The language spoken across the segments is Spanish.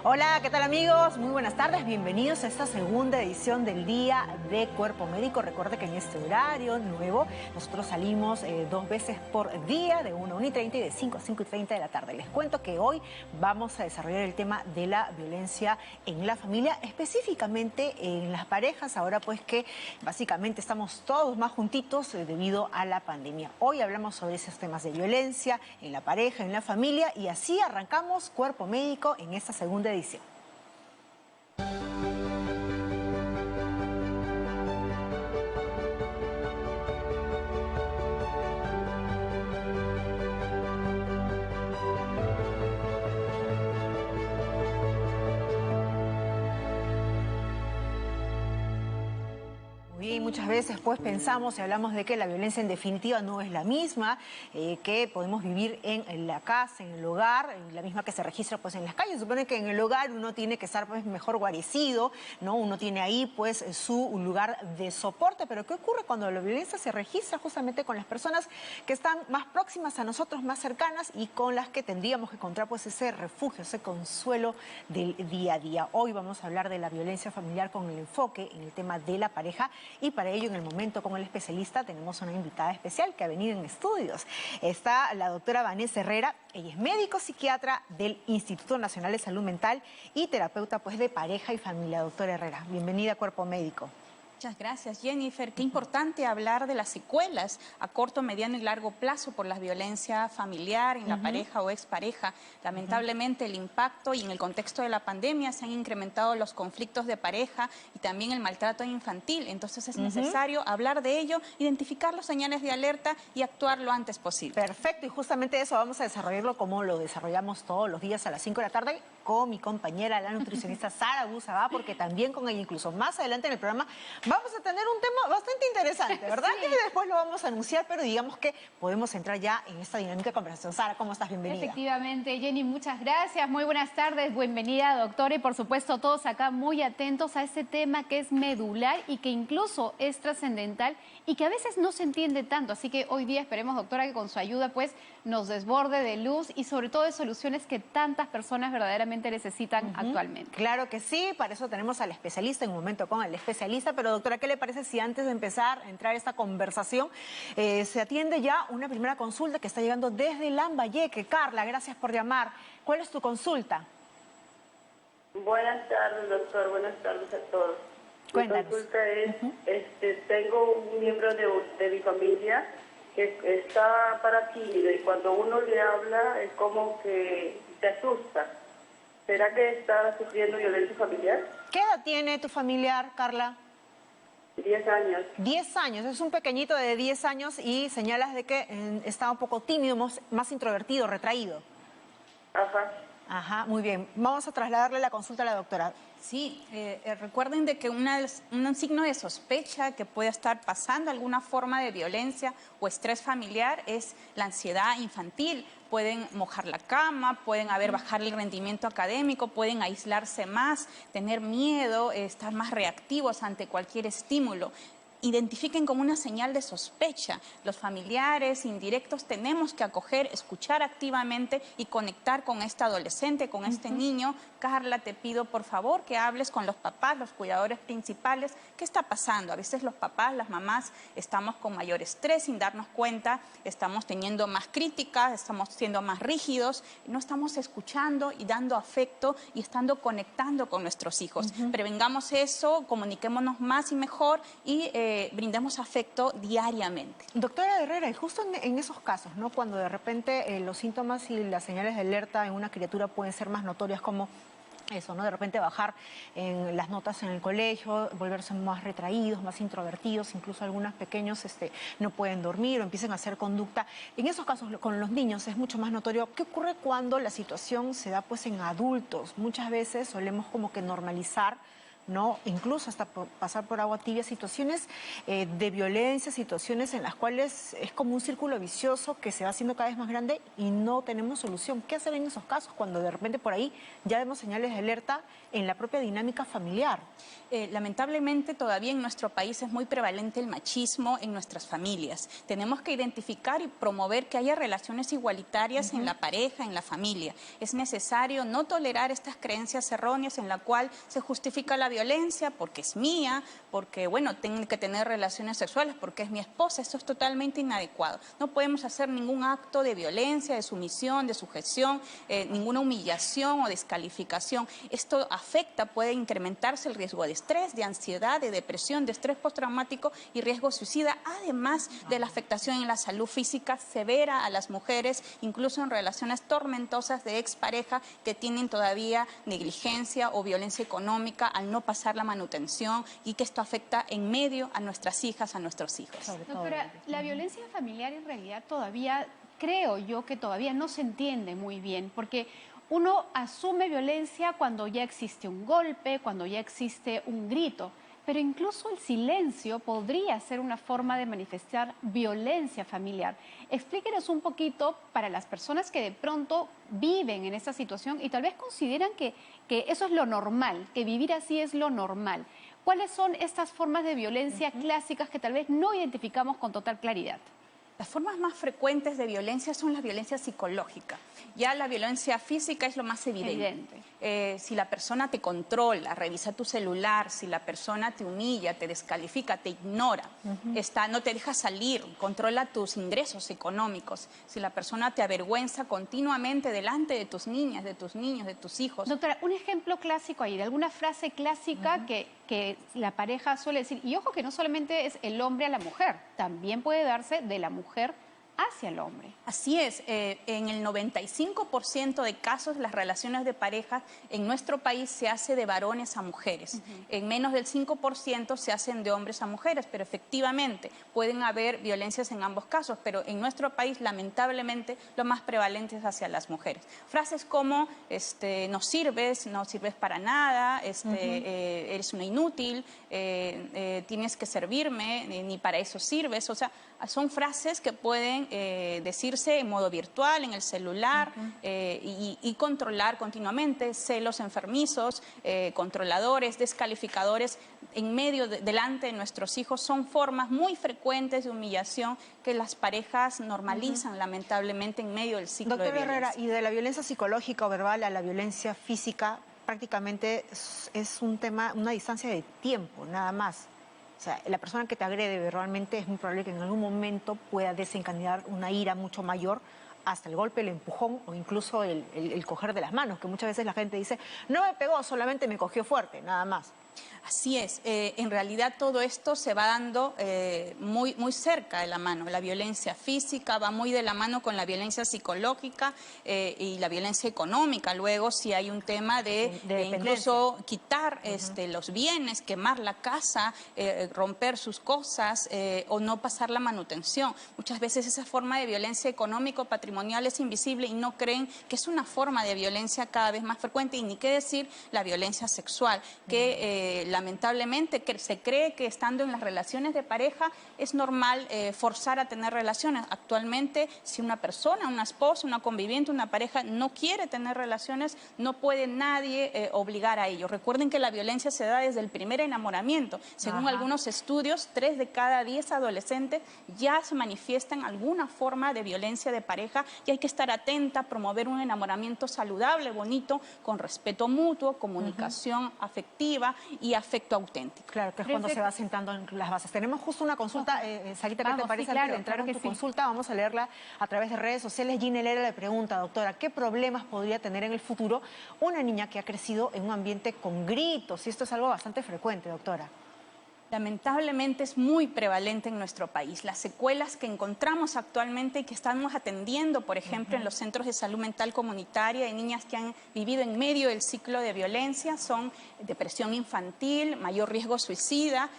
Hola, ¿qué tal amigos? Muy buenas tardes, bienvenidos a esta segunda edición del Día de Cuerpo Médico. Recuerde que en este horario nuevo nosotros salimos 2 veces por día, de 1 a 1 y 30 y de 5 a 5 y 30 de la tarde. Les cuento que hoy vamos a desarrollar el tema de la violencia en la familia, específicamente en las parejas, ahora pues que básicamente estamos todos más juntitos debido a la pandemia. Hoy hablamos sobre esos temas de violencia en la pareja, en la familia, y así arrancamos Cuerpo Médico en esta segunda edición. Y muchas veces pues pensamos y hablamos de que la violencia en definitiva no es la misma, que podemos vivir en la casa, en el hogar, la misma que se registra pues en las calles. Supone que en el hogar uno tiene que estar pues mejor guarecido, ¿no? Uno tiene ahí pues su lugar de soporte, pero ¿qué ocurre cuando la violencia se registra justamente con las personas que están más próximas a nosotros, más cercanas y con las que tendríamos que encontrar pues ese refugio, ese consuelo del día a día? Hoy vamos a hablar de la violencia familiar con el enfoque en el tema de la pareja. Y para ello, en el momento con el especialista, tenemos una invitada especial que ha venido en estudios. Está la doctora Vanessa Herrera. Ella es médico psiquiatra del Instituto Nacional de Salud Mental y terapeuta pues de pareja y familia. Doctora Herrera, bienvenida a Cuerpo Médico. Muchas gracias, Jennifer. Qué importante hablar de las secuelas a corto, mediano y largo plazo por la violencia familiar en la pareja o expareja. Lamentablemente el impacto y en el contexto de la pandemia se han incrementado los conflictos de pareja y también el maltrato infantil. Entonces es necesario hablar de ello, identificar los señales de alerta y actuar lo antes posible. Perfecto, y justamente eso vamos a desarrollarlo como lo desarrollamos todos los días a las 5 de la tarde con mi compañera, la nutricionista Sara Busabá, porque también con ella, incluso más adelante en el programa, vamos a tener un tema bastante interesante, ¿verdad? Sí. Que después lo vamos a anunciar, pero digamos que podemos entrar ya en esta dinámica de conversación. Sara, ¿cómo estás? Bienvenida. Efectivamente, Jenny, muchas gracias. Muy buenas tardes, bienvenida, doctora. Y por supuesto, todos acá muy atentos a este tema que es medular y que incluso es trascendental y que a veces no se entiende tanto. Así que hoy día esperemos, doctora, que con su ayuda pues nos desborde de luz y sobre todo de soluciones que tantas personas verdaderamente necesitan actualmente. Claro que sí, para eso tenemos al especialista, en un momento con el especialista. Pero doctora, ¿qué le parece si antes de empezar a entrar a esta conversación se atiende ya una primera consulta que está llegando desde Lambayeque? Carla, gracias por llamar. ¿Cuál es tu consulta? Buenas tardes, doctor. Buenas tardes a todos. Cuéntanos. Mi consulta es, tengo un miembro de mi familia que está paratímido y cuando uno le habla es como que se asusta. ¿Será que está sufriendo violencia familiar? ¿Qué edad tiene tu familiar, Carla? 10 años. 10 años, es un pequeñito de 10 años y señalas de que está un poco tímido, más introvertido, retraído. Ajá. Ajá, muy bien. Vamos a trasladarle la consulta a la doctora. Sí, recuerden de que un signo de sospecha que puede estar pasando alguna forma de violencia o estrés familiar es la ansiedad infantil. Pueden mojar la cama, pueden bajar el rendimiento académico, pueden aislarse más, tener miedo, estar más reactivos ante cualquier estímulo. Identifiquen como una señal de sospecha. Los familiares indirectos tenemos que acoger, escuchar activamente y conectar con este adolescente, con este niño. Carla, te pido por favor que hables con los papás, los cuidadores principales. ¿Qué está pasando? A veces los papás, las mamás, estamos con mayor estrés sin darnos cuenta, estamos teniendo más críticas, estamos siendo más rígidos, no estamos escuchando y dando afecto y estando conectando con nuestros hijos. Prevengamos eso, comuniquémonos más y mejor y brindemos afecto diariamente. Doctora Herrera, y justo en esos casos, ¿no? Cuando de repente los síntomas y las señales de alerta en una criatura pueden ser más notorias, como eso, ¿no? De repente bajar en las notas en el colegio, volverse más retraídos, más introvertidos, incluso algunos pequeños no pueden dormir o empiezan a hacer conducta. En esos casos con los niños es mucho más notorio. ¿Qué ocurre cuando la situación se da pues en adultos? Muchas veces solemos como que normalizar, ¿no? Incluso hasta pasar por agua tibia, situaciones de violencia, situaciones en las cuales es como un círculo vicioso que se va haciendo cada vez más grande y no tenemos solución. ¿Qué hacer en esos casos cuando de repente por ahí ya vemos señales de alerta en la propia dinámica familiar? Lamentablemente todavía en nuestro país es muy prevalente el machismo en nuestras familias. Tenemos que identificar y promover que haya relaciones igualitarias en la pareja, en la familia. Es necesario no tolerar estas creencias erróneas en la cual se justifica la violencia porque es mía, porque, bueno, tengo que tener relaciones sexuales porque es mi esposa. Esto es totalmente inadecuado. No podemos hacer ningún acto de violencia, de sumisión, de sujeción, ninguna humillación o descalificación. Esto afecta, puede incrementarse el riesgo de estrés, de ansiedad, de depresión, de estrés postraumático y riesgo suicida, además de la afectación en la salud física severa a las mujeres, incluso en relaciones tormentosas de expareja que tienen todavía negligencia o violencia económica al no pasar la manutención, y que esto afecta en medio a nuestras hijas, a nuestros hijos. Doctora, la violencia familiar en realidad todavía, creo yo que todavía no se entiende muy bien, porque uno asume violencia cuando ya existe un golpe, cuando ya existe un grito, pero incluso el silencio podría ser una forma de manifestar violencia familiar. Explíquenos un poquito para las personas que de pronto viven en esta situación y tal vez consideran que eso es lo normal, que vivir así es lo normal. ¿Cuáles son estas formas de violencia clásicas que tal vez no identificamos con total claridad? Las formas más frecuentes de violencia son la violencia psicológica. Ya la violencia física es lo más evidente. Si la persona te controla, revisa tu celular, si la persona te humilla, te descalifica, te ignora, no te deja salir, controla tus ingresos económicos, si la persona te avergüenza continuamente delante de tus niñas, de tus niños, de tus hijos. Doctora, un ejemplo clásico ahí, de alguna frase clásica que la pareja suele decir, y ojo que no solamente es el hombre a la mujer, también puede darse de la mujer hacia el hombre. Así es, en el 95% de casos las relaciones de pareja en nuestro país se hace de varones a mujeres. En menos del 5% se hacen de hombres a mujeres, pero efectivamente pueden haber violencias en ambos casos, pero en nuestro país lamentablemente lo más prevalente es hacia las mujeres. Frases como no sirves para nada, eres una inútil, tienes que servirme, ni para eso sirves, o sea, son frases que pueden decirse en modo virtual, en el celular, y controlar continuamente, celos enfermizos, controladores, descalificadores en medio, delante de nuestros hijos. Son formas muy frecuentes de humillación que las parejas normalizan lamentablemente en medio del ciclo de violencia. Doctora Herrera, y de la violencia psicológica o verbal a la violencia física prácticamente es un tema, una distancia de tiempo, nada más. O sea, la persona que te agrede verbalmente es muy probable que en algún momento pueda desencadenar una ira mucho mayor, hasta el golpe, el empujón o incluso el coger de las manos, que muchas veces la gente dice, no me pegó, solamente me cogió fuerte, nada más. Así es, en realidad todo esto se va dando muy cerca de la mano. La violencia física va muy de la mano con la violencia psicológica y la violencia económica. Luego, si hay un tema de incluso quitar los bienes, quemar la casa, romper sus cosas o no pasar la manutención. Muchas veces esa forma de violencia económico-patrimonial es invisible y no creen que es una forma de violencia cada vez más frecuente, y ni qué decir la violencia sexual, que lamentablemente se cree que estando en las relaciones de pareja es normal forzar a tener relaciones. Actualmente, si una persona, una esposa, una conviviente, una pareja no quiere tener relaciones, no puede nadie obligar a ello. Recuerden que la violencia se da desde el primer enamoramiento. Según algunos estudios, 3 de cada 10 adolescentes ya se manifiestan alguna forma de violencia de pareja, y hay que estar atenta a promover un enamoramiento saludable, bonito, con respeto mutuo, comunicación afectiva y afecto auténtico. Claro, que es cuando se va sentando en las bases. Tenemos justo una consulta, Sarita, ¿qué te parece? Sí, claro, Antes de entrar en tu consulta, vamos a leerla a través de redes sociales. Gina Lera le pregunta, doctora, ¿qué problemas podría tener en el futuro una niña que ha crecido en un ambiente con gritos? Y esto es algo bastante frecuente, doctora. Lamentablemente es muy prevalente en nuestro país. Las secuelas que encontramos actualmente y que estamos atendiendo, por ejemplo, en los centros de salud mental comunitaria de niñas que han vivido en medio del ciclo de violencia, son depresión infantil, mayor riesgo suicida,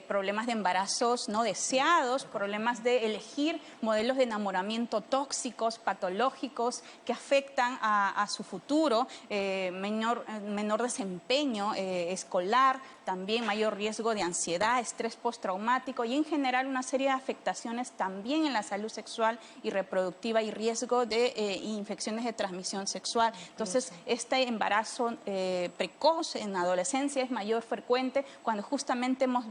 problemas de embarazos no deseados, problemas de elegir modelos de enamoramiento tóxicos, patológicos, que afectan a su futuro, menor desempeño escolar, también mayor riesgo de ansiedad, estrés postraumático y en general una serie de afectaciones también en la salud sexual y reproductiva y riesgo de infecciones de transmisión sexual. Entonces, este embarazo precoz en adolescencia es mayor frecuente cuando justamente hemos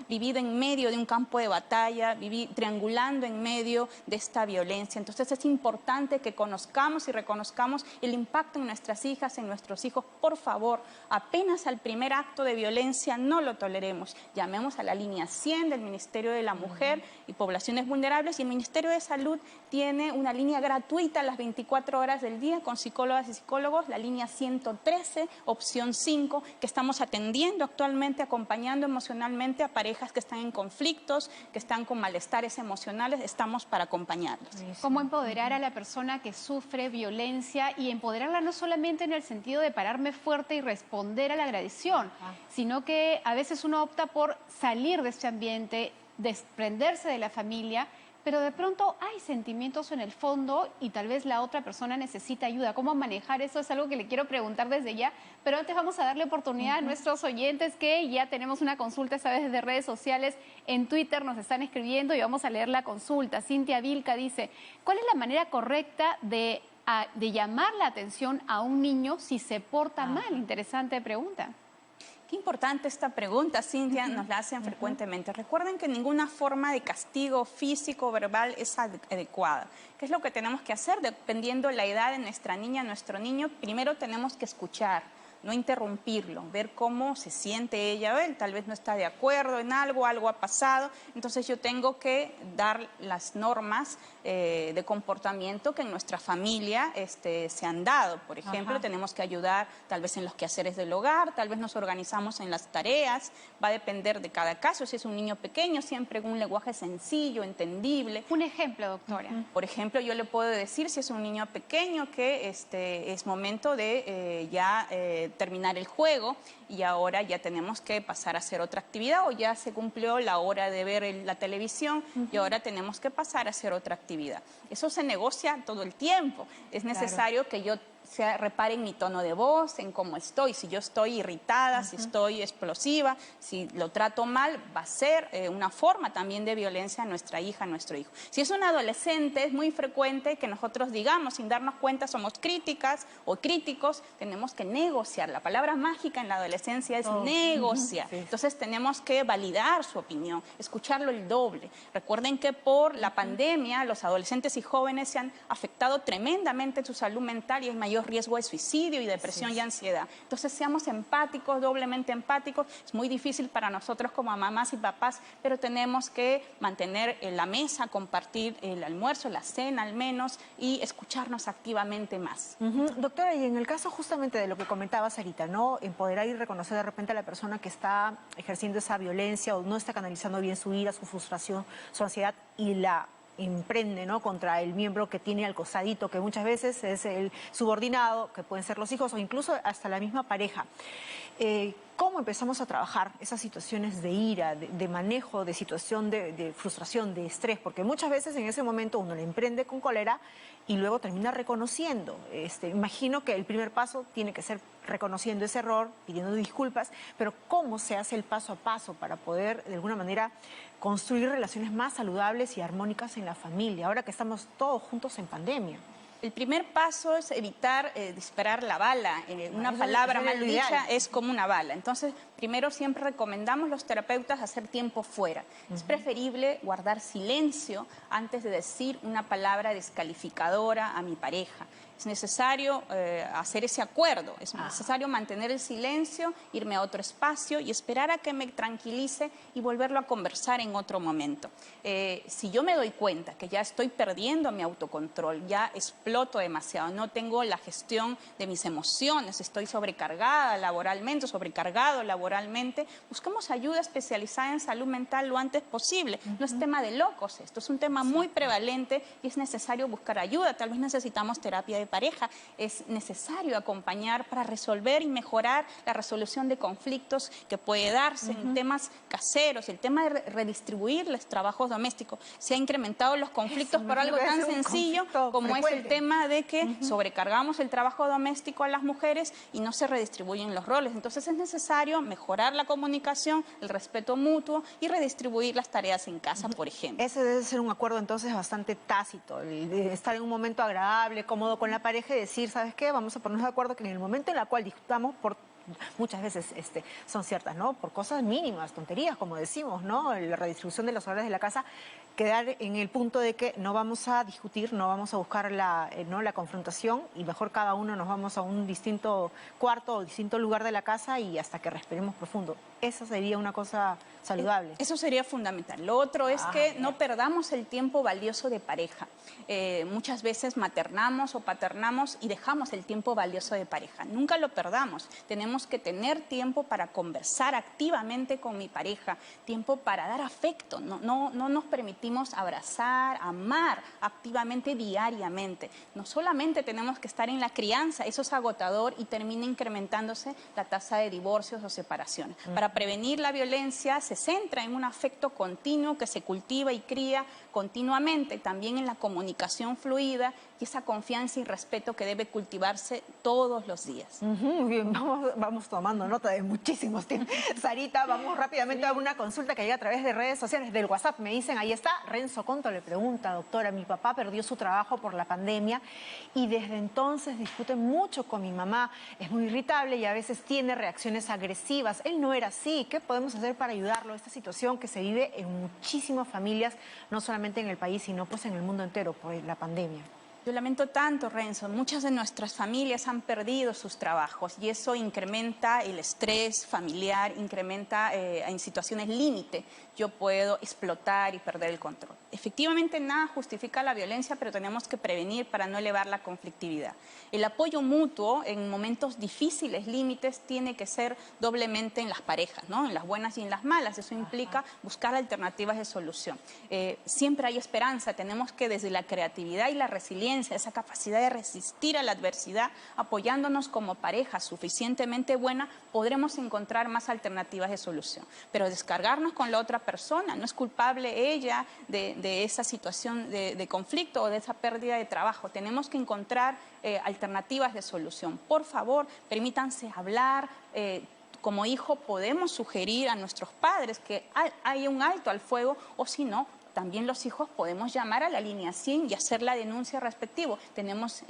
vivido en medio de un campo de batalla, triangulando en medio de esta violencia. Entonces, es importante que conozcamos y reconozcamos el impacto en nuestras hijas, en nuestros hijos. Por favor, apenas al primer acto de violencia, no lo toleremos. Llamemos a la línea 100 del Ministerio de la Mujer y Poblaciones Vulnerables y el Ministerio de Salud tiene una línea gratuita a las 24 horas del día con psicólogas y psicólogos, la línea 113, opción 5, que estamos atendiendo actualmente, acompañando emocionalmente a parejas que están en conflictos, que están con malestares emocionales, estamos para acompañarlos. ¿Cómo empoderar a la persona que sufre violencia y empoderarla no solamente en el sentido de pararme fuerte y responder a la agresión, sino que a veces uno opta por salir de este ambiente, desprenderse de la familia, pero de pronto hay sentimientos en el fondo y tal vez la otra persona necesita ayuda? ¿Cómo manejar eso? Es algo que le quiero preguntar desde ya, pero antes vamos a darle oportunidad a nuestros oyentes que ya tenemos una consulta, esta vez desde redes sociales, en Twitter nos están escribiendo y vamos a leer la consulta. Cintia Vilca dice, ¿cuál es la manera correcta de llamar la atención a un niño si se porta mal? Interesante pregunta. Qué importante esta pregunta, Cintia, nos la hacen frecuentemente. Recuerden que ninguna forma de castigo físico o verbal es adecuada. ¿Qué es lo que tenemos que hacer? Dependiendo de la edad de nuestra niña, nuestro niño, primero tenemos que escuchar, no interrumpirlo, ver cómo se siente ella o él, tal vez no está de acuerdo en algo, algo ha pasado, entonces yo tengo que dar las normas de comportamiento que en nuestra familia se han dado. Por ejemplo, tenemos que ayudar tal vez en los quehaceres del hogar, tal vez nos organizamos en las tareas, va a depender de cada caso. Si es un niño pequeño, siempre un lenguaje sencillo, entendible. Un ejemplo, doctora. Por ejemplo, yo le puedo decir, si es un niño pequeño, que es momento de terminar el juego y ahora ya tenemos que pasar a hacer otra actividad, o ya se cumplió la hora de ver la televisión y ahora tenemos que pasar a hacer otra actividad. Eso se negocia todo el tiempo. Es necesario que yo repare en mi tono de voz, en cómo estoy. Si yo estoy irritada, si estoy explosiva, si lo trato mal, va a ser una forma también de violencia a nuestra hija, a nuestro hijo. Si es un adolescente, es muy frecuente que nosotros digamos, sin darnos cuenta, somos críticas o críticos, tenemos que negociar. La palabra mágica en la adolescencia es negociar. Entonces tenemos que validar su opinión, escucharlo el doble. Recuerden que por la pandemia los adolescentes y jóvenes se han afectado tremendamente en su salud mental y hay mayor riesgo de suicidio y depresión y ansiedad. Entonces seamos empáticos, doblemente empáticos. Es muy difícil para nosotros como mamás y papás, pero tenemos que mantener la mesa, compartir el almuerzo, la cena al menos, y escucharnos activamente más. Doctora, y en el caso justamente de lo que comentabas ahorita, ¿no? Empoderar y reconocer de repente a la persona que está ejerciendo esa violencia o no está canalizando bien su ira, su frustración, su ansiedad y la emprende, ¿no?, contra el miembro que tiene al costadito, que muchas veces es el subordinado, que pueden ser los hijos o incluso hasta la misma pareja. ¿Cómo empezamos a trabajar esas situaciones de ira, de manejo, de situación de frustración, de estrés? Porque muchas veces en ese momento uno le emprende con cólera y luego termina reconociendo. Imagino que el primer paso tiene que ser reconociendo ese error, pidiendo disculpas, pero ¿cómo se hace el paso a paso para poder, de alguna manera, construir relaciones más saludables y armónicas en la familia, ahora que estamos todos juntos en pandemia? El primer paso es evitar disparar la bala. Una palabra mal dicha es como una bala. Entonces, primero siempre recomendamos los terapeutas hacer tiempo fuera. Es preferible guardar silencio antes de decir una palabra descalificadora a mi pareja. Es necesario hacer ese acuerdo, es necesario mantener el silencio, irme a otro espacio y esperar a que me tranquilice y volverlo a conversar en otro momento. Si yo me doy cuenta que ya estoy perdiendo mi autocontrol, ya exploto demasiado, no tengo la gestión de mis emociones, estoy sobrecargada laboralmente, sobrecargado laboralmente, busquemos ayuda especializada en salud mental lo antes posible. No es tema de locos esto, es un tema muy prevalente y es necesario buscar ayuda. Tal vez necesitamos terapia de pareja es necesario acompañar para resolver y mejorar la resolución de conflictos que puede darse en temas caseros, el tema de redistribuir los trabajos domésticos. Se han incrementado los conflictos por algo tan sencillo como es el tema de que sobrecargamos el trabajo doméstico a las mujeres y no se redistribuyen los roles. Entonces es necesario mejorar la comunicación, el respeto mutuo y redistribuir las tareas en casa, por ejemplo. Ese debe ser un acuerdo entonces bastante tácito, el de estar en un momento agradable, cómodo con la pareja y decir, ¿sabes qué? Vamos a ponernos de acuerdo que en el momento en el cual discutamos muchas veces son ciertas, ¿no? Por cosas mínimas, tonterías, como decimos, ¿no? La redistribución de los hogares de la casa, quedar en el punto de que no vamos a discutir, no vamos a buscar la confrontación y mejor cada uno nos vamos a un distinto cuarto o distinto lugar de la casa y hasta que respiremos profundo. Esa sería una cosa saludable. Eso sería fundamental. Lo otro es que no perdamos el tiempo valioso de pareja. Muchas veces maternamos o paternamos y dejamos el tiempo valioso de pareja. Nunca lo perdamos. Tenemos que tener tiempo para conversar activamente con mi pareja, tiempo para dar afecto. No nos permitimos abrazar, amar activamente diariamente. No solamente tenemos que estar en la crianza, eso es agotador y termina incrementándose la tasa de divorcios o separaciones. Para prevenir la violencia se centra en un afecto continuo que se cultiva y cría continuamente, también en la comunicación fluida y esa confianza y respeto que debe cultivarse todos los días. Bien, vamos tomando nota de muchísimos tiempos. Sarita, vamos rápidamente a una consulta que llega a través de redes sociales, del WhatsApp. Me dicen, ahí está, Renzo Conto le pregunta, doctora, mi papá perdió su trabajo por la pandemia y desde entonces discute mucho con mi mamá. Es muy irritable y a veces tiene reacciones agresivas. Él no era así. ¿Qué podemos hacer para ayudarlo? Esta situación que se vive en muchísimas familias, no solamente en el país, sino pues en el mundo entero por la pandemia. Yo lamento tanto, Renzo, muchas de nuestras familias han perdido sus trabajos y eso incrementa el estrés familiar, incrementa en situaciones límite. Yo puedo explotar y perder el control. Efectivamente, nada justifica la violencia, pero tenemos que prevenir para no elevar la conflictividad. El apoyo mutuo en momentos difíciles, límites, tiene que ser doblemente en las parejas, ¿no? En las buenas y en las malas. Eso implica buscar alternativas de solución. Siempre hay esperanza. Tenemos que desde la creatividad y la resiliencia, esa capacidad de resistir a la adversidad, apoyándonos como pareja suficientemente buena, podremos encontrar más alternativas de solución. Pero descargarnos con la otra persona, no es culpable ella de esa situación de conflicto o de esa pérdida de trabajo. Tenemos que encontrar alternativas de solución. Por favor, permítanse hablar. Como hijo podemos sugerir a nuestros padres que haya un alto al fuego o si no, también los hijos podemos llamar a la línea 100 y hacer la denuncia respectiva. Tenemos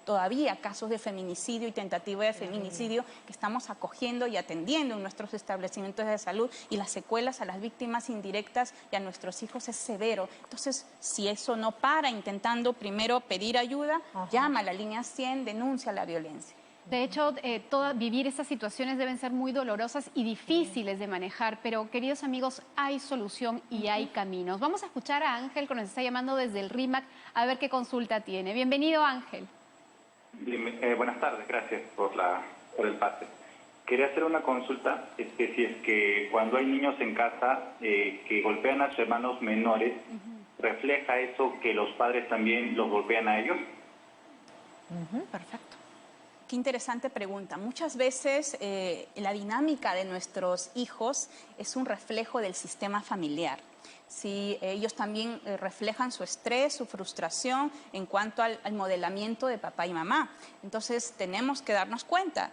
todavía casos de feminicidio y tentativa de feminicidio que estamos acogiendo y atendiendo en nuestros establecimientos de salud y las secuelas a las víctimas indirectas y a nuestros hijos es severo. Entonces, si eso no para, intentando primero pedir ayuda, llama a la línea 100, denuncia la violencia. De hecho, vivir estas situaciones deben ser muy dolorosas y difíciles de manejar, pero queridos amigos, hay solución y hay caminos. Vamos a escuchar a Ángel, que nos está llamando desde el RIMAC, a ver qué consulta tiene. Bienvenido, Ángel. Buenas tardes, gracias por el pase. Quería hacer una consulta, si es que cuando hay niños en casa que golpean a sus hermanos menores, ¿refleja eso que los padres también los golpean a ellos? Perfecto. Qué interesante pregunta. Muchas veces la dinámica de nuestros hijos es un reflejo del sistema familiar. Si ellos también reflejan su estrés, su frustración en cuanto al modelamiento de papá y mamá. Entonces tenemos que darnos cuenta,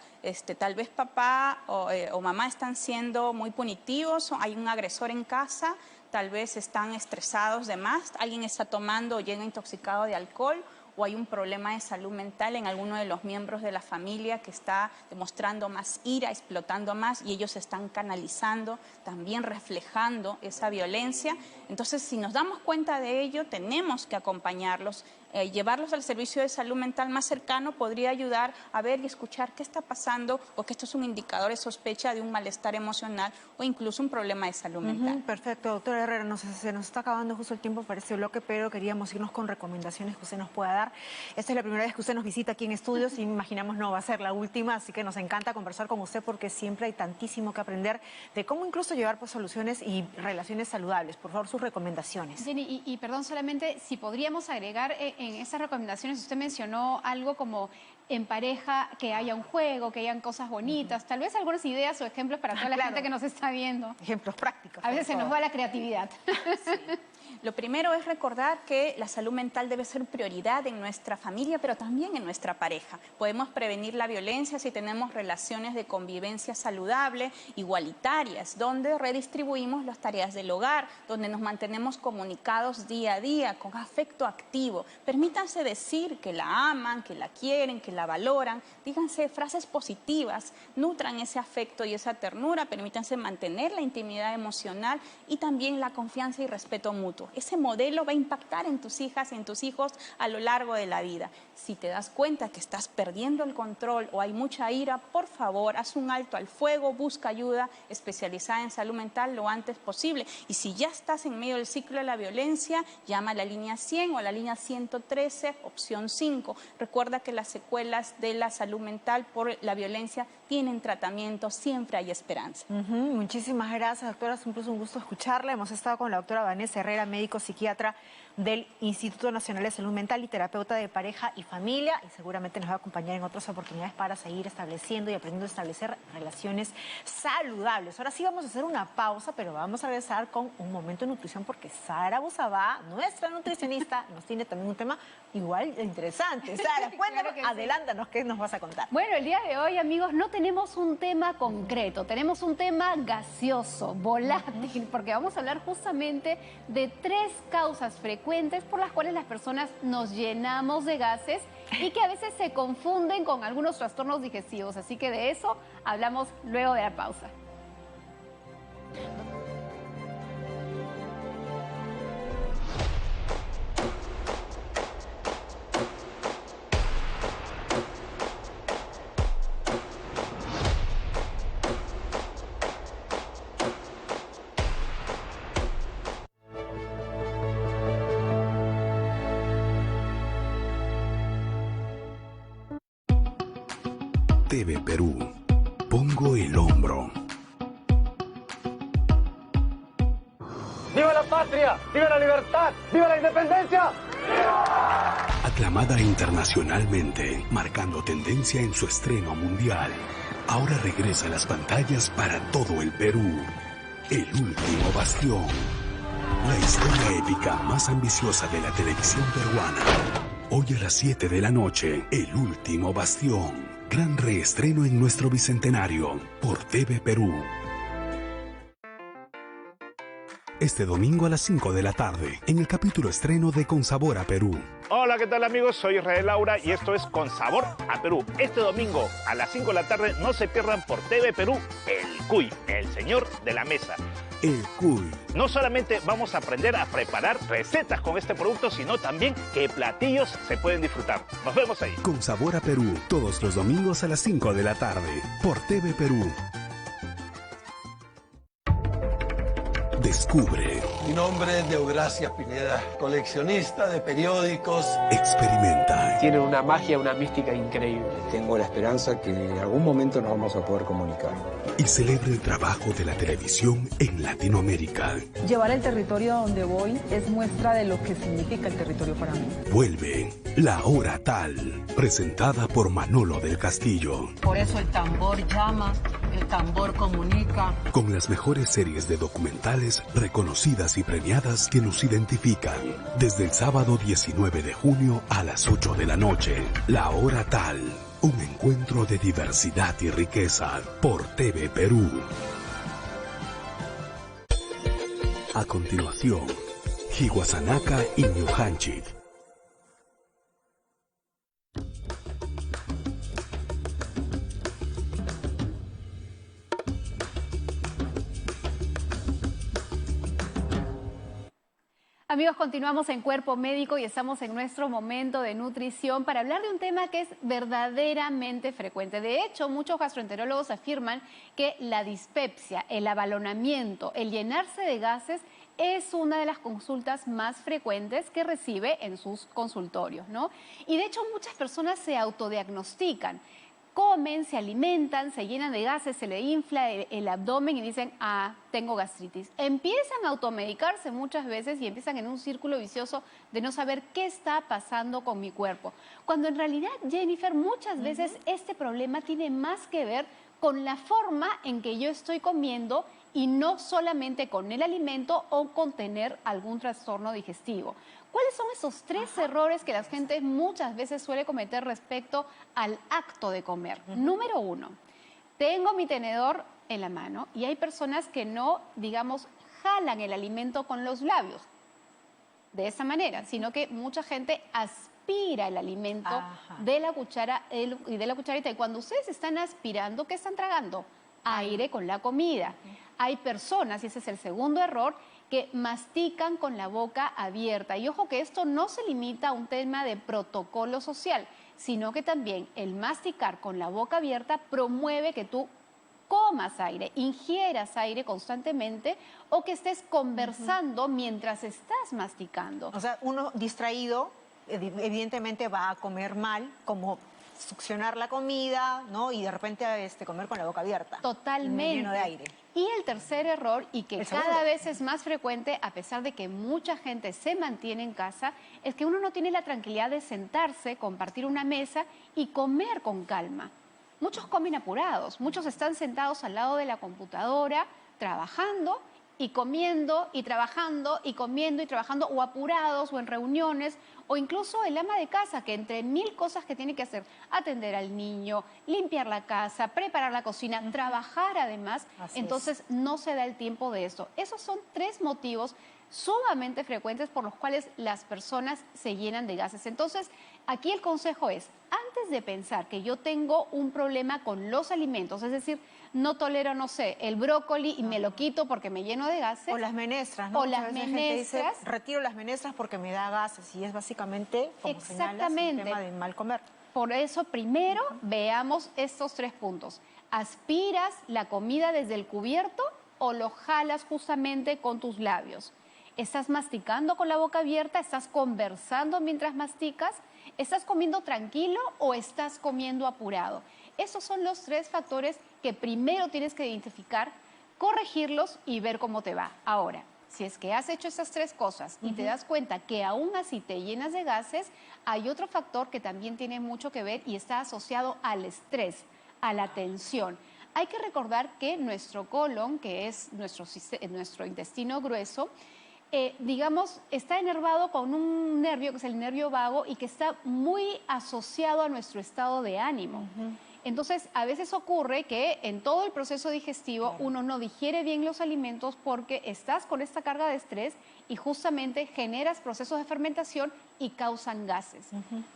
tal vez papá o mamá están siendo muy punitivos, hay un agresor en casa, tal vez están estresados de más, alguien está tomando o llega intoxicado de alcohol, o hay un problema de salud mental en alguno de los miembros de la familia que está demostrando más ira, explotando más y ellos están canalizando, también reflejando esa violencia. Entonces, si nos damos cuenta de ello, tenemos que acompañarlos. Llevarlos al servicio de salud mental más cercano podría ayudar a ver y escuchar qué está pasando, porque esto es un indicador de sospecha de un malestar emocional o incluso un problema de salud mental. Perfecto, doctora Herrera, se nos está acabando justo el tiempo para este bloque, pero queríamos irnos con recomendaciones que usted nos pueda dar. Esta es la primera vez que usted nos visita aquí en estudios y imaginamos no va a ser la última, así que nos encanta conversar con usted porque siempre hay tantísimo que aprender de cómo incluso llevar soluciones y relaciones saludables. Por favor, sus recomendaciones. Jenny, y perdón, solamente si podríamos agregar en esas recomendaciones usted mencionó algo como en pareja, que haya un juego, que hayan cosas bonitas, tal vez algunas ideas o ejemplos para toda la gente que nos está viendo. Ejemplos prácticos. A veces se nos va la creatividad. Sí. Lo primero es recordar que la salud mental debe ser prioridad en nuestra familia, pero también en nuestra pareja. Podemos prevenir la violencia si tenemos relaciones de convivencia saludable, igualitarias, donde redistribuimos las tareas del hogar, donde nos mantenemos comunicados día a día, con afecto activo. Permítanse decir que la aman, que la quieren, que la valoran. Díganse frases positivas, nutran ese afecto y esa ternura, permítanse mantener la intimidad emocional y también la confianza y respeto mutuo. Ese modelo va a impactar en tus hijas y en tus hijos a lo largo de la vida. Si te das cuenta que estás perdiendo el control o hay mucha ira, por favor, haz un alto al fuego, busca ayuda especializada en salud mental lo antes posible. Y si ya estás en medio del ciclo de la violencia, llama a la línea 100 o a la línea 113, opción 5. Recuerda que las secuelas de la salud mental por la violencia tienen tratamiento, siempre hay esperanza. Muchísimas gracias, doctora. Es un gusto escucharla. Hemos estado con la doctora Vanessa Herrera, médico psiquiatra del Instituto Nacional de Salud Mental y terapeuta de pareja y familia, y seguramente nos va a acompañar en otras oportunidades para seguir estableciendo y aprendiendo a establecer relaciones saludables. Ahora sí vamos a hacer una pausa, pero vamos a regresar con un momento de nutrición porque Sara Busabá, nuestra nutricionista, nos tiene también un tema igual de interesante. Sara, cuéntanos, claro, adelántanos, ¿qué nos vas a contar? Bueno, el día de hoy, amigos, no tenemos un tema concreto, tenemos un tema gaseoso, volátil, porque vamos a hablar justamente de 3 causas frecuentes por las cuales las personas nos llenamos de gases y que a veces se confunden con algunos trastornos digestivos. Así que de eso hablamos luego de la pausa. TV Perú. Pongo el hombro. ¡Viva la patria! ¡Viva la libertad! ¡Viva la independencia! Aclamada internacionalmente, marcando tendencia en su estreno mundial. Ahora regresa a las pantallas para todo el Perú. El último bastión. La historia épica más ambiciosa de la televisión peruana. Hoy a las 7 de la noche, El último bastión. Gran reestreno en nuestro bicentenario por TV Perú. Este domingo a las 5 de la tarde, en el capítulo estreno de Con Sabor a Perú. Hola, ¿qué tal amigos? Soy Israel Laura y esto es Con Sabor a Perú. Este domingo a las 5 de la tarde no se pierdan por TV Perú El Cuy, el señor de la mesa. El Cuy. No solamente vamos a aprender a preparar recetas con este producto, sino también qué platillos se pueden disfrutar. Nos vemos ahí. Con Sabor a Perú, todos los domingos a las 5 de la tarde, por TV Perú. Descubre. Mi nombre es Deogracia Pineda, coleccionista de periódicos. Experimenta. Tiene una magia, una mística increíble. Tengo la esperanza que en algún momento nos vamos a poder comunicar. Y celebra el trabajo de la televisión en Latinoamérica. Llevar el territorio a donde voy es muestra de lo que significa el territorio para mí. Vuelve La Hora Tal, presentada por Manolo del Castillo. Por eso el tambor llama, el tambor comunica. Con las mejores series de documentales reconocidas y premiadas que nos identifican. Desde el sábado 19 de junio a las 8 de la noche. La Hora Tal. Un encuentro de diversidad y riqueza por TV Perú. A continuación, Higuasanaka y Ñujanchit. Amigos, continuamos en Cuerpo Médico y estamos en nuestro momento de nutrición para hablar de un tema que es verdaderamente frecuente. De hecho, muchos gastroenterólogos afirman que la dispepsia, el abalonamiento, el llenarse de gases es una de las consultas más frecuentes que recibe en sus consultorios, ¿no? Y de hecho muchas personas se autodiagnostican. comen, se alimentan, se llenan de gases, se le infla el abdomen y dicen, ah, tengo gastritis. Empiezan a automedicarse muchas veces y empiezan en un círculo vicioso de no saber qué está pasando con mi cuerpo. Cuando en realidad, Jennifer, muchas veces este problema tiene más que ver con la forma en que yo estoy comiendo y no solamente con el alimento o con tener algún trastorno digestivo. ¿Cuáles son esos tres errores que la gente muchas veces suele cometer respecto al acto de comer? Número 1, tengo mi tenedor en la mano y hay personas que no, digamos, jalan el alimento con los labios de esa manera, sino que mucha gente aspira el alimento de la cuchara y de la cucharita. Y cuando ustedes están aspirando, ¿qué están tragando? Aire con la comida. Hay personas, y ese es el segundo error, que mastican con la boca abierta. Y ojo que esto no se limita a un tema de protocolo social, sino que también el masticar con la boca abierta promueve que tú comas aire, ingieras aire constantemente o que estés conversando mientras estás masticando. O sea, uno distraído evidentemente va a comer mal, como succionar la comida, ¿no? Y de repente comer con la boca abierta. Totalmente. Lleno de aire. Y el tercer error, y que cada vez es más frecuente, a pesar de que mucha gente se mantiene en casa, es que uno no tiene la tranquilidad de sentarse, compartir una mesa y comer con calma. Muchos comen apurados, muchos están sentados al lado de la computadora, trabajando y comiendo y trabajando y comiendo y trabajando, o apurados o en reuniones, o incluso el ama de casa que entre 1000 cosas que tiene que hacer, atender al niño, limpiar la casa, preparar la cocina, trabajar además, entonces no se da el tiempo de esto. Esos son 3 motivos sumamente frecuentes por los cuales las personas se llenan de gases. Entonces, aquí el consejo es, antes de pensar que yo tengo un problema con los alimentos, es decir, no tolero, no sé, el brócoli y me lo quito porque me lleno de gases. O las menestras, ¿no? O las menestras. Dice, retiro las menestras porque me da gases y es básicamente, como señalas, un tema de mal comer. Por eso, primero, veamos estos 3 puntos. ¿Aspiras la comida desde el cubierto o lo jalas justamente con tus labios? ¿Estás masticando con la boca abierta? ¿Estás conversando mientras masticas? ¿Estás comiendo tranquilo o estás comiendo apurado? Esos son los 3 factores que primero tienes que identificar, corregirlos y ver cómo te va. Ahora, si es que has hecho esas 3 cosas y te das cuenta que aún así te llenas de gases, hay otro factor que también tiene mucho que ver y está asociado al estrés, a la tensión. Hay que recordar que nuestro colon, que es nuestro intestino grueso, digamos, está enervado con un nervio, que es el nervio vago, y que está muy asociado a nuestro estado de ánimo. Entonces, a veces ocurre que en todo el proceso digestivo uno no digiere bien los alimentos porque estás con esta carga de estrés y justamente generas procesos de fermentación y causan gases.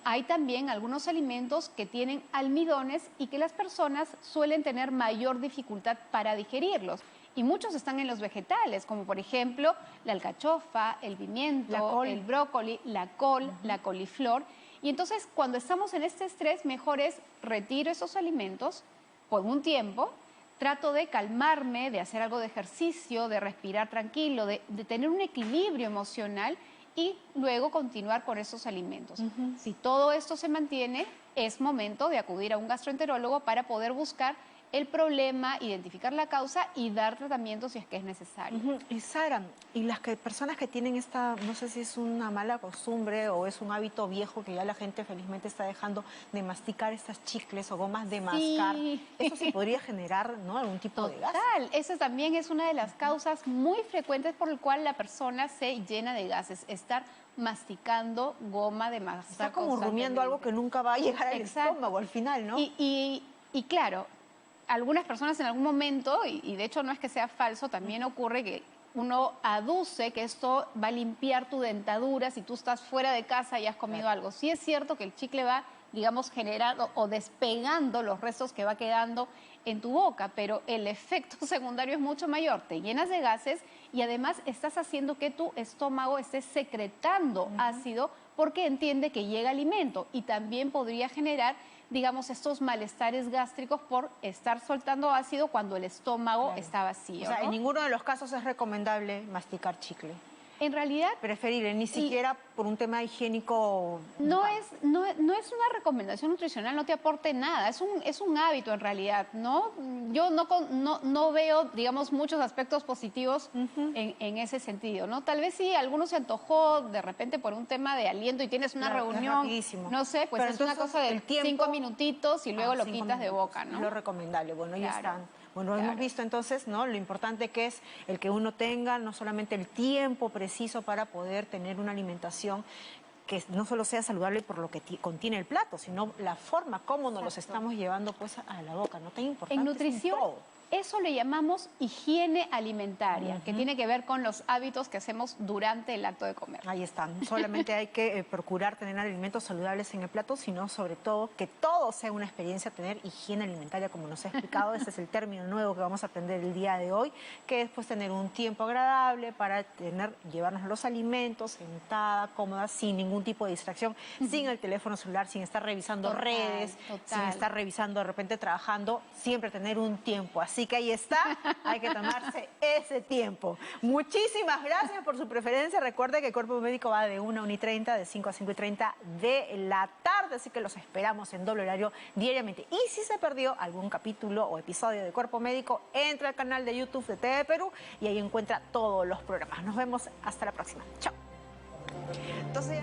Hay también algunos alimentos que tienen almidones y que las personas suelen tener mayor dificultad para digerirlos. Y muchos están en los vegetales, como por ejemplo la alcachofa, el pimiento, el brócoli, la col, la coliflor. Y entonces, cuando estamos en este estrés, mejor es retiro esos alimentos por un tiempo, trato de calmarme, de hacer algo de ejercicio, de respirar tranquilo, de tener un equilibrio emocional y luego continuar con esos alimentos. Si todo esto se mantiene, es momento de acudir a un gastroenterólogo para poder buscar el problema, identificar la causa y dar tratamiento si es que es necesario. Y Sara, y las personas que tienen esta, no sé si es una mala costumbre o es un hábito viejo que ya la gente felizmente está dejando de masticar estas chicles o gomas de mascar, eso se podría generar, ¿no?, algún tipo de gas. Total, esa también es una de las causas muy frecuentes por el cual la persona se llena de gases, estar masticando goma de mascar. Está como rumiando algo que nunca va a llegar al estómago al final, ¿no? Y claro, algunas personas en algún momento, y de hecho no es que sea falso, también ocurre que uno aduce que esto va a limpiar tu dentadura si tú estás fuera de casa y has comido algo. Sí es cierto que el chicle va, digamos, generando o despegando los restos que va quedando en tu boca, pero el efecto secundario es mucho mayor. Te llenas de gases y además estás haciendo que tu estómago esté secretando ácido porque entiende que llega alimento y también podría generar, digamos, estos malestares gástricos por estar soltando ácido cuando el estómago está vacío. O sea, ¿no? en ninguno de los casos es recomendable masticar chicle. En realidad... Preferible, ni siquiera por un tema higiénico... No es una recomendación nutricional, no te aporte nada, es un hábito en realidad, ¿no? Yo no veo, digamos, muchos aspectos positivos en ese sentido, ¿no? Tal vez sí, alguno se antojó de repente por un tema de aliento y tienes una reunión, no sé, pues pero es una cosa de 5 minutitos y luego lo quitas de boca, ¿no? Es lo recomendable, bueno, ya están. Bueno, hemos visto entonces, ¿no?, lo importante que es el que uno tenga no solamente el tiempo preciso para poder tener una alimentación que no solo sea saludable por lo que contiene el plato, sino la forma como nos los estamos llevando pues a la boca, ¿no? Tan importante. En nutrición, eso le llamamos higiene alimentaria, que tiene que ver con los hábitos que hacemos durante el acto de comer. Ahí están. Solamente hay que procurar tener alimentos saludables en el plato, sino sobre todo que todo sea una experiencia, tener higiene alimentaria, como nos ha explicado. Ese es el término nuevo que vamos a aprender el día de hoy, que es pues tener un tiempo agradable para llevarnos los alimentos sentada, cómoda, sin ningún tipo de distracción, sin el teléfono celular, sin estar revisando redes, sin estar revisando de repente trabajando, siempre tener un tiempo así. Así que ahí está, hay que tomarse ese tiempo. Muchísimas gracias por su preferencia. Recuerde que el Cuerpo Médico va de 1 a 1:30, de 5 a 5:30 de la tarde, así que los esperamos en doble horario diariamente. Y si se perdió algún capítulo o episodio de Cuerpo Médico, entra al canal de YouTube de TV Perú y ahí encuentra todos los programas. Nos vemos hasta la próxima. Chao. Entonces,